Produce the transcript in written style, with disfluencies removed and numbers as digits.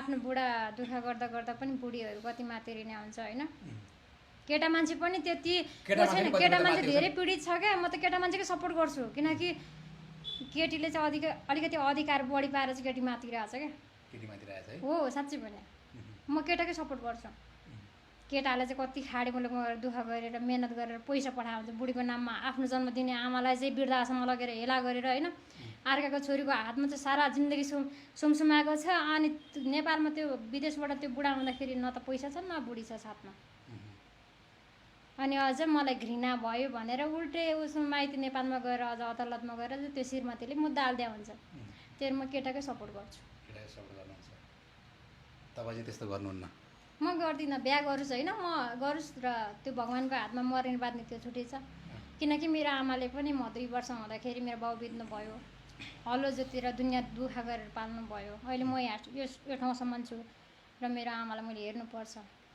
आफ्नो बुढा दुःख गर्दा गर्दा पनि बुढीहरू कति मातेरिने हुन्छ होइन। केटा मान्छे पनि त्यति छैन, केटा मान्छे धेरै पीडित छ क्या। म त केटा मान्छेकै सपोर्ट गर्छु, किनकि केटीले चाहिँ अलिकति अधिकार बढी पाएर चाहिँ केटी मातिरहेछ क्या। हो साँच्चै भने म केटाकै सपोर्ट गर्छु। केटाले चाहिँ कति खाडी मुलुकमा गएर दुःख गरेर मेहनत गरेर पैसा पठाउँछ बुढीको नाममा, आफ्नो जन्म दिने आमालाई चाहिँ वृद्धाश्रममा लगेर हेला गरेर होइन। अर्काको छोरीको हातमा चाहिँ सारा जिन्दगी सुमसुमाएको छ। अनि नेपालमा त्यो विदेशबाट त्यो बुढा आउँदाखेरि न त पैसा छ न बुढी छ साथमा। अनि अझ मलाई घृणा भयो भनेर उल्टे उसमा माइती नेपालमा गएर अझ अदालतमा गएर त्यो श्रीमतीले मुद्दा हाल्दिया हुन्छ। त्यही म केटाकै सपोर्ट गर्छु। तपाईँ चाहिँ त्यस्तो गर्नुहुन्न? म गर्दिनँ। बिहा गरोस् होइन, म गरोस् र त्यो भगवान्को हातमा मर्ने बाँध्ने त्यो छुट्टै छ। किनकि मेरो आमाले पनि म 2 वर्ष हुँदाखेरि मेरो बाउ बित्नु भयो, हलो जोतेर दुनियाँ दुःख गरेर पाल्नु भयो। अहिले म यहाँ यो ठाउँसम्म छु र मेरो आमालाई मैले हेर्नुपर्छ।